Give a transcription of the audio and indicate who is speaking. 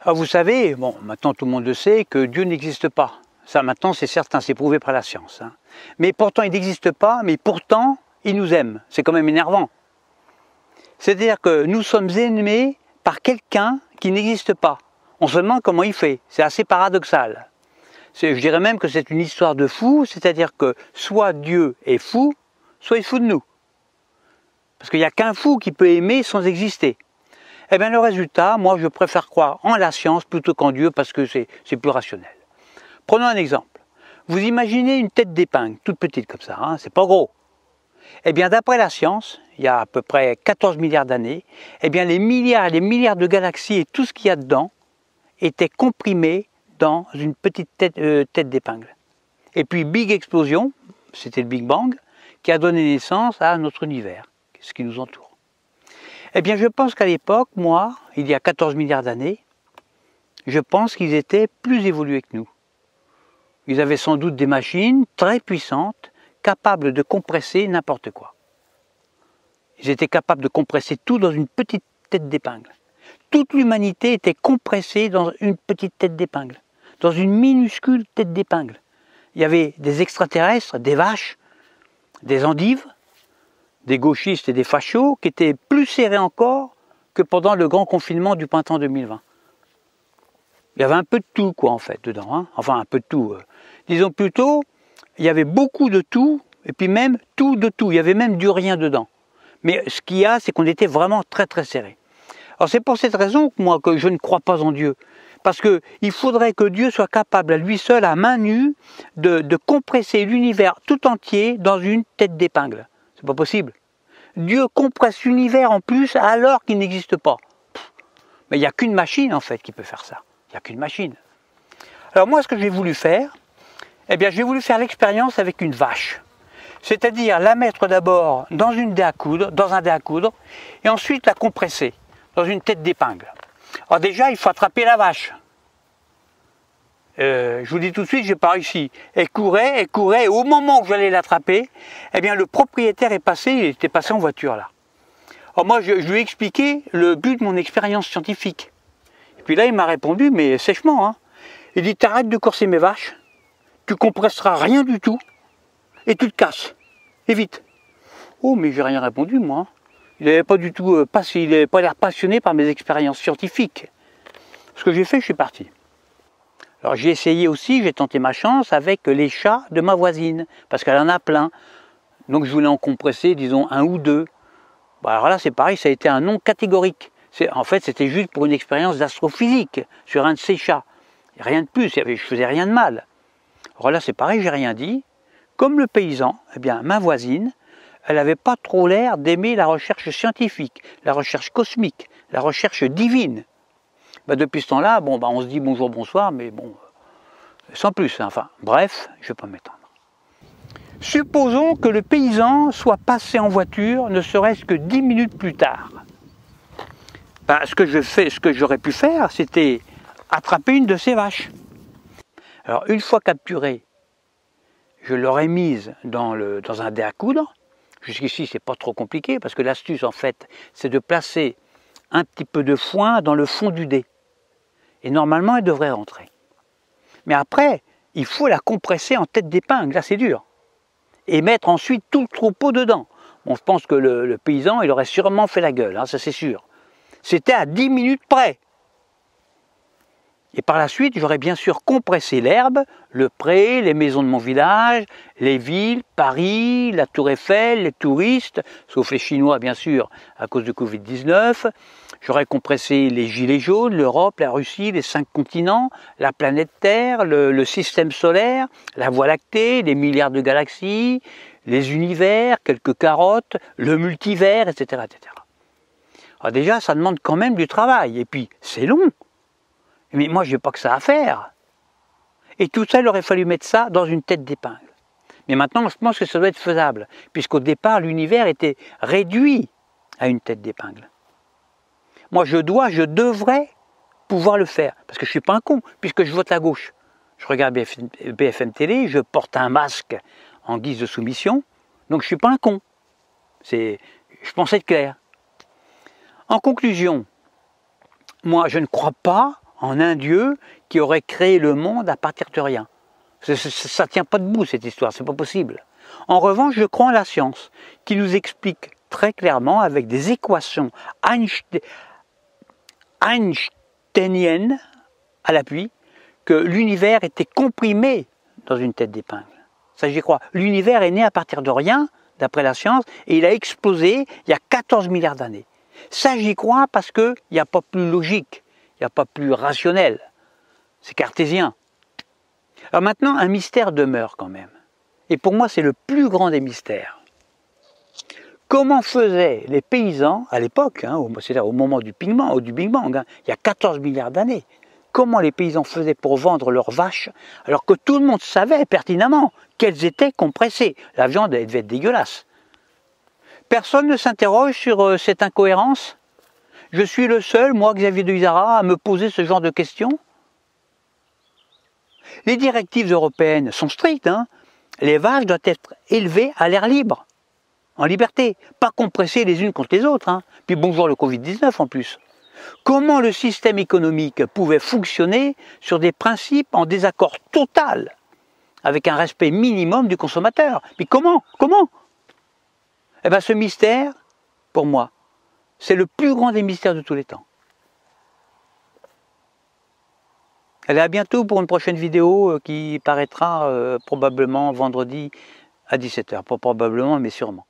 Speaker 1: Alors vous savez, bon, maintenant tout le monde le sait, que Dieu n'existe pas. Ça maintenant c'est certain, c'est prouvé par la science. Hein. Mais pourtant il n'existe pas, mais pourtant il nous aime. C'est quand même énervant. C'est-à-dire que nous sommes aimés par quelqu'un qui n'existe pas. On se demande comment il fait. C'est assez paradoxal. Je dirais même que c'est une histoire de fou, c'est-à-dire que soit Dieu est fou, soit il est fou de nous. Parce qu'il n'y a qu'un fou qui peut aimer sans exister. Eh bien le résultat, moi je préfère croire en la science plutôt qu'en Dieu parce que c'est plus rationnel. Prenons un exemple. Vous imaginez une tête d'épingle, toute petite comme ça, hein, c'est pas gros. Eh bien d'après la science, il y a à peu près 14 milliards d'années, eh bien les milliards de galaxies et tout ce qu'il y a dedans étaient comprimés dans une petite tête d'épingle. Et puis big explosion, c'était le Big Bang, qui a donné naissance à notre univers, ce qui nous entoure. Eh bien, je pense qu'à l'époque, moi, il y a 14 milliards d'années, je pense qu'ils étaient plus évolués que nous. Ils avaient sans doute des machines très puissantes, capables de compresser n'importe quoi. Ils étaient capables de compresser tout dans une petite tête d'épingle. Toute l'humanité était compressée dans une petite tête d'épingle, dans une minuscule tête d'épingle. Il y avait des extraterrestres, des vaches, des endives, des gauchistes et des fachos qui étaient plus serrés encore que pendant le grand confinement du printemps 2020. Il y avait un peu de tout, quoi, en fait, dedans. Hein. Enfin, un peu de tout. Disons plutôt, il y avait beaucoup de tout, et puis même tout de tout. Il y avait même du rien dedans. Mais ce qu'il y a, c'est qu'on était vraiment très très serrés. Alors c'est pour cette raison que moi, que je ne crois pas en Dieu. Parce qu'il faudrait que Dieu soit capable à lui seul, à main nue, de compresser l'univers tout entier dans une tête d'épingle. C'est pas possible. Dieu compresse l'univers en plus alors qu'il n'existe pas. Mais il n'y a qu'une machine en fait qui peut faire ça. Il n'y a qu'une machine. Alors moi ce que j'ai voulu faire, eh bien j'ai voulu faire l'expérience avec une vache. C'est-à-dire la mettre d'abord dans un dé à coudre, et ensuite la compresser dans une tête d'épingle. Alors déjà il faut attraper la vache. Je vous dis tout de suite, j'ai pas réussi. Elle courait, et au moment où j'allais l'attraper, eh bien le propriétaire est passé, il était passé en voiture là. Alors moi je lui ai expliqué le but de mon expérience scientifique. Et puis là il m'a répondu, mais sèchement, hein. Il dit t'arrêtes de corser mes vaches, tu compresseras rien du tout, et tu te casses. Et vite. Oh mais j'ai rien répondu moi. Il n'avait pas du tout il n'avait pas l'air passionné par mes expériences scientifiques. Ce que j'ai fait, je suis parti. Alors j'ai essayé aussi, j'ai tenté ma chance avec les chats de ma voisine, parce qu'elle en a plein. Donc je voulais en compresser, disons, un ou deux. Bon, alors là c'est pareil, ça a été un non catégorique. En fait c'était juste pour une expérience d'astrophysique sur un de ces chats. Rien de plus, je faisais rien de mal. Alors là c'est pareil, j'ai rien dit. Comme le paysan, eh bien ma voisine, elle n'avait pas trop l'air d'aimer la recherche scientifique, la recherche cosmique, la recherche divine. Ben depuis ce temps-là, bon, ben on se dit bonjour, bonsoir, mais bon, sans plus. Hein. Enfin, bref, je ne vais pas m'étendre. Supposons que le paysan soit passé en voiture, ne serait-ce que 10 minutes plus tard. Ben, ce que j'aurais pu faire, c'était attraper une de ces vaches. Alors, une fois capturée, je l'aurais mise dans un dé à coudre. Jusqu'ici, c'est pas trop compliqué, parce que l'astuce, en fait, c'est de placer un petit peu de foin dans le fond du dé. Et normalement, elle devrait rentrer. Mais après, il faut la compresser en tête d'épingle, là c'est dur. Et mettre ensuite tout le troupeau dedans. Bon, je pense que le paysan, il aurait sûrement fait la gueule, hein, ça c'est sûr. C'était à 10 minutes près. Et par la suite, j'aurais bien sûr compressé l'herbe, le pré, les maisons de mon village, les villes, Paris, la Tour Eiffel, les touristes, sauf les Chinois bien sûr, à cause de Covid-19. J'aurais compressé les gilets jaunes, l'Europe, la Russie, les 5 continents, la planète Terre, le système solaire, la Voie lactée, les milliards de galaxies, les univers, quelques carottes, le multivers, etc. etc. Alors déjà, ça demande quand même du travail, et puis c'est long. Mais moi, je n'ai pas que ça à faire. Et tout ça, il aurait fallu mettre ça dans une tête d'épingle. Mais maintenant, je pense que ça doit être faisable, puisqu'au départ, l'univers était réduit à une tête d'épingle. Moi, je devrais pouvoir le faire, parce que je ne suis pas un con, puisque je vote à gauche. Je regarde BFM Télé, je porte un masque en guise de soumission, donc je ne suis pas un con. Je pense être clair. En conclusion, moi, je ne crois pas en un Dieu qui aurait créé le monde à partir de rien. Ça ne tient pas debout cette histoire, c'est pas possible. En revanche, je crois en la science, qui nous explique très clairement, avec des équations einsteiniennes à l'appui, que l'univers était comprimé dans une tête d'épingle. Ça, j'y crois. L'univers est né à partir de rien, d'après la science, et il a explosé il y a 14 milliards d'années. Ça, j'y crois parce qu'il n'y a pas plus logique, il n'y a pas plus rationnel. C'est cartésien. Alors maintenant, un mystère demeure quand même. Et pour moi, c'est le plus grand des mystères. Comment faisaient les paysans à l'époque, c'est-à-dire au moment du Big Bang, il y a 14 milliards d'années, comment les paysans faisaient pour vendre leurs vaches alors que tout le monde savait pertinemment qu'elles étaient compressées. La viande, elle devait être dégueulasse. Personne ne s'interroge sur cette incohérence? Je suis le seul, moi, Xavier de Izara, à me poser ce genre de questions? Les directives européennes sont strictes. Les vaches doivent être élevées à l'air libre, en liberté, pas compressées les unes contre les autres. Puis bonjour le Covid-19 en plus. Comment le système économique pouvait fonctionner sur des principes en désaccord total avec un respect minimum du consommateur? Puis comment? Eh bien ce mystère, pour moi, c'est le plus grand des mystères de tous les temps. Allez, à bientôt pour une prochaine vidéo qui paraîtra probablement vendredi à 17h. Pas probablement, mais sûrement.